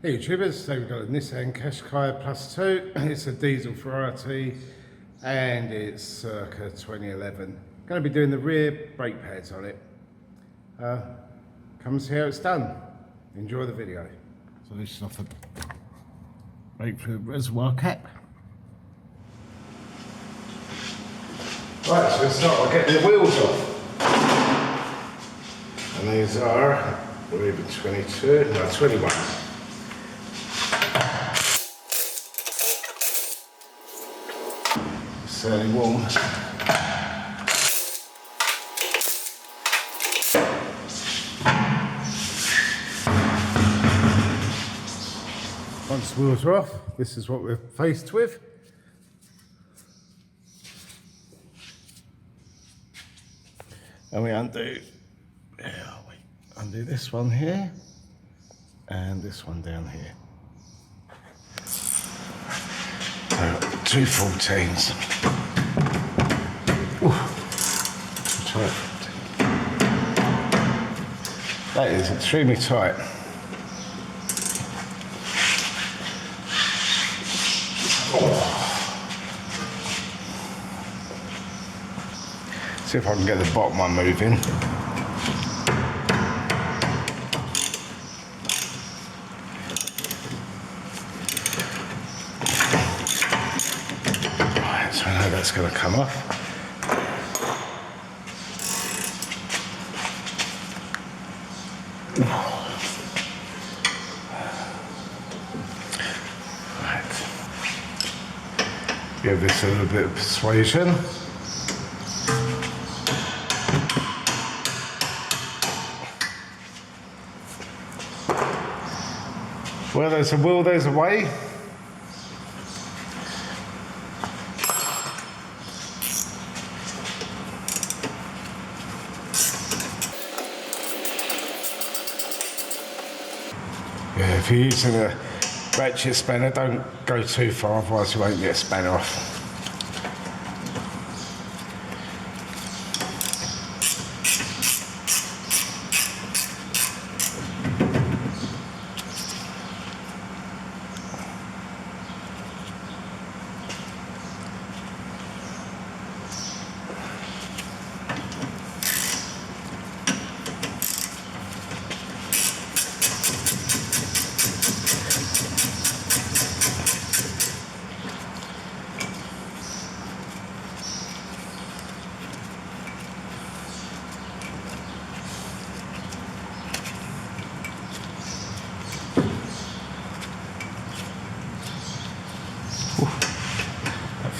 Hey YouTubers, so we've got a Nissan Qashqai Plus 2, it's a diesel variety and it's circa 2011. Going to be doing the rear brake pads on it. Come and see how it's done. Enjoy the video. So this is off the brake fluid reservoir cap. Right, so we'll start by getting the wheels off. And these are, we're even 22, no 21. Fairly warm. Once the wheels are off, this is what we're faced with. And we undo this one here and this one down here. So 214s. That is extremely tight. See if I can get the bottom one moving. Right, so I know that's going to come off. Give this a little bit of persuasion. Where there's a will, there's a way. Yeah, if you're using a ratchet spanner, don't go too far, otherwise you won't get a spanner off.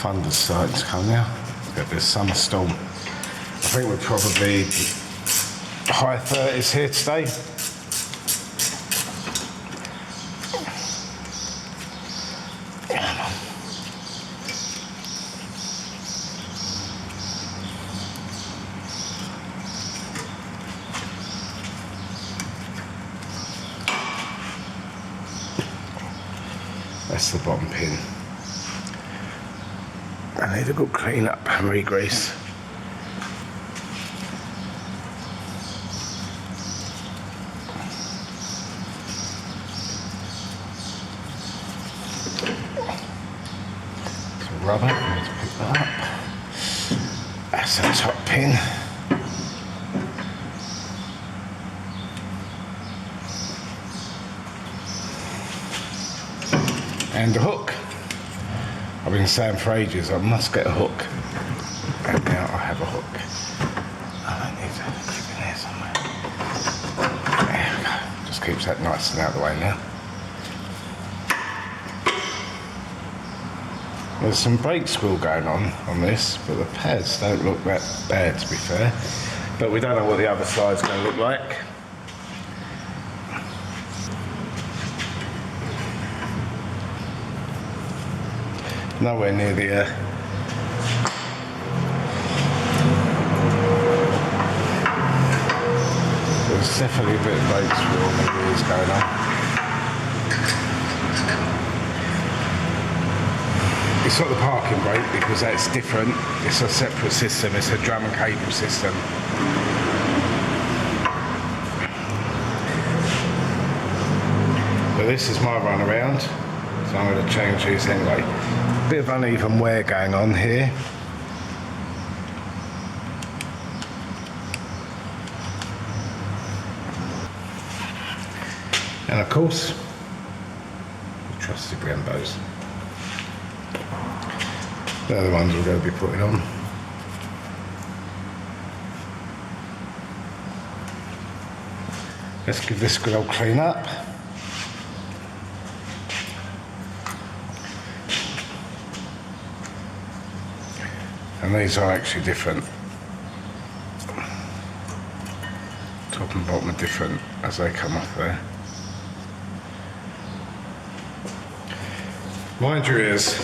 Thunder's starting to come now. We've got this summer storm. I think we're probably high 30s here today. That's the bottom pin. I need a good clean up and re-grease. Some rubber, I need to pick that up. That's the top pin. And a hook. I've been saying for ages, I must get a hook. And now I have a hook. I don't need a clip in there somewhere. There we go. Just keeps that nice and out of the way now. There's some brake squill going on this, but the pads don't look that bad, to be fair. But we don't know what the other side's going to look like. Nowhere near the there's definitely a bit of brake squill maybe is going on. It's not the parking brake because that's different. It's a separate system. It's a drum and cable system. but this is my run around, so I'm going to change these anyway. Bit of uneven wear going on here. And of course, the trusty Brembos. They're the ones we're going to be putting on. Let's give this a good old clean up. And these are actually different. Top and bottom are different as they come off there. Mind your ears.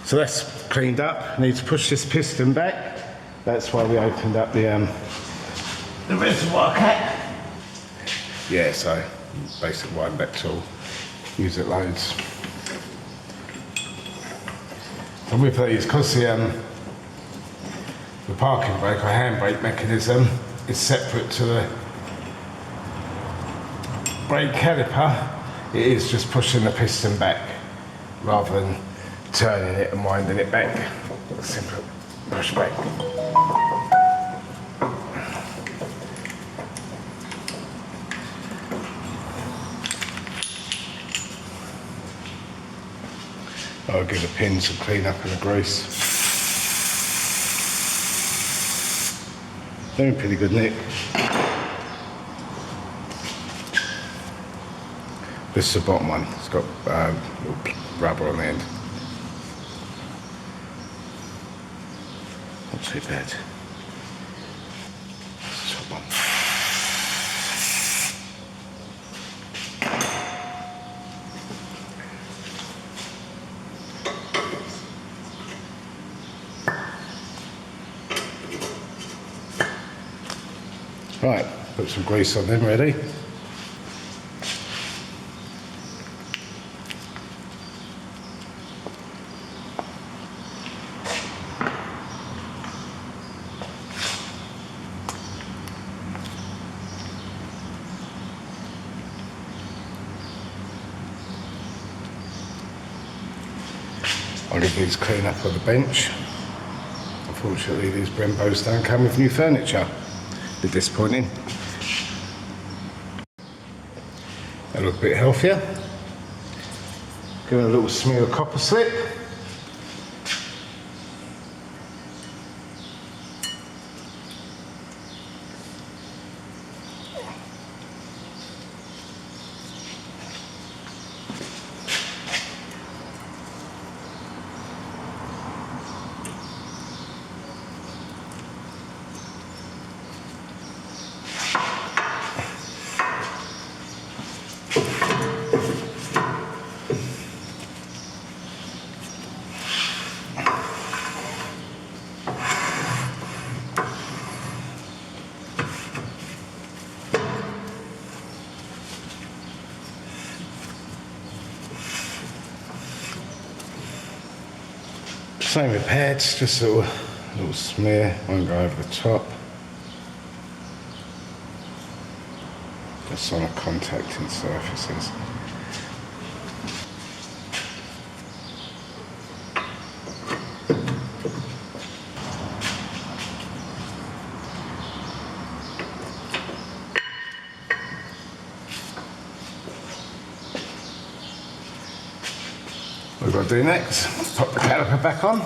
So that's cleaned up. Need to push this piston back. That's why we opened up the reservoir cap. Yeah, so basic wind back tool. Use it loads. And with these, because the parking brake or handbrake mechanism is separate to the brake caliper, it is just pushing the piston back rather than turning it and winding it back. Simple push back. I'll give the pins some clean up and a grease. They're in pretty good nick. This is the bottom one. It's got little rubber on the end. Not too bad. Top one. Right, put some grease on them, ready? I'll leave these clean up on the bench. Unfortunately, these Brembos don't come with new furniture. A bit disappointing. They look a bit healthier. Give it a little smear of copper slip. Same with pads, just a little smear, won't go over the top. Just on the contacting surfaces. What we've got to do next, pop the caliper back on.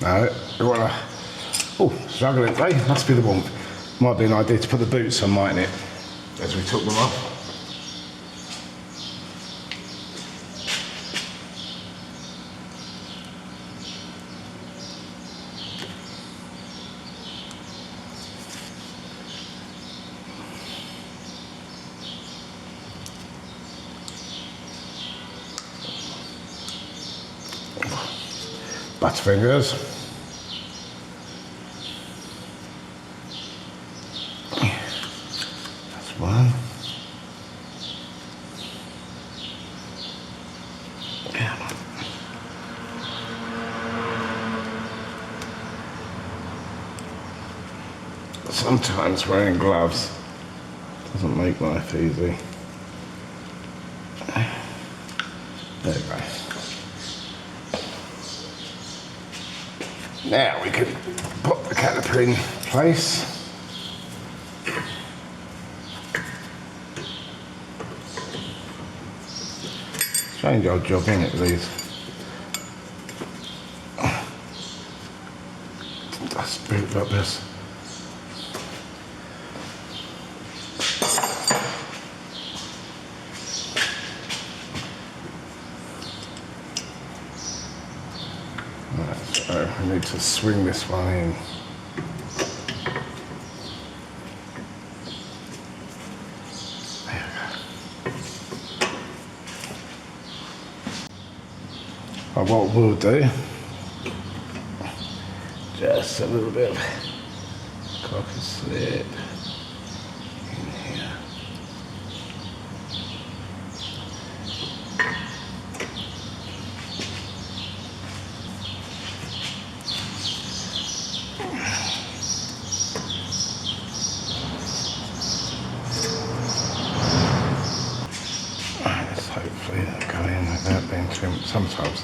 No, we want to, oh, struggling today, must be the warmth. Might be an idea to put the boots on, mightn't it, as we took them off. Butterfingers. That's one. Sometimes wearing gloves doesn't make life easy. There we go. Now we can put the caliper in place. Strange old job, isn't it, these? Dust boot like this. So I need to swing this one in. There we go. And what we'll do, just a little bit of cocker slip in here. Hopefully that'll go in without being too much. Sometimes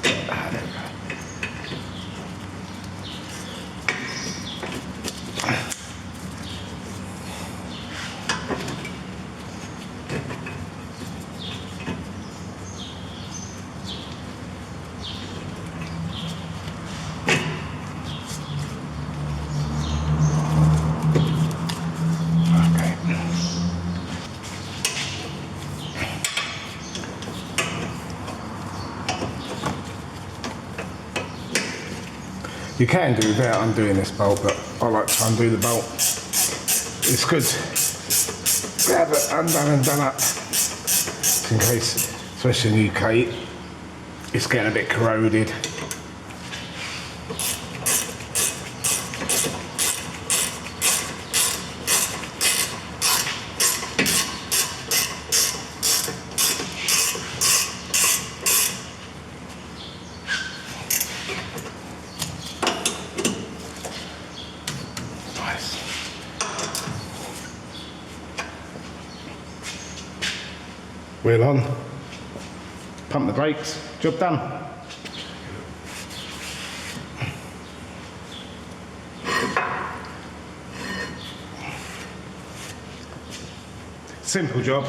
there we go. You can do without undoing this bolt, but I like to undo the bolt. It's good to have it undone and done up, in case, especially in the UK, it's getting a bit corroded. Wheel on, pump the brakes, job done. Simple job.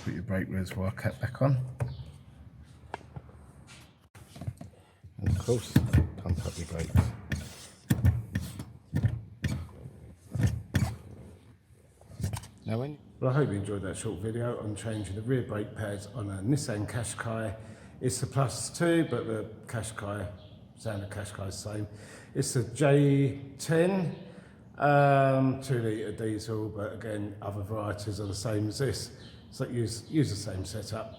Put your brake reservoir cap back on, and of course pump up your brakes. Well, I hope you enjoyed that short video on changing the rear brake pads on a Nissan Qashqai. It's the Plus 2, but the Qashqai, sound of Qashqai is the same. It's the J10, 2-litre diesel, but again, other varieties are the same as this. So use the same setup.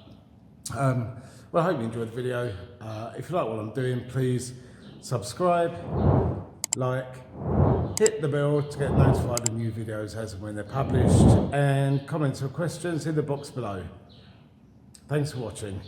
Well, I hope you enjoyed the video. If you like what I'm doing, please subscribe, like, hit the bell to get notified of new videos as and when they're published, and comments or questions in the box below. Thanks for watching.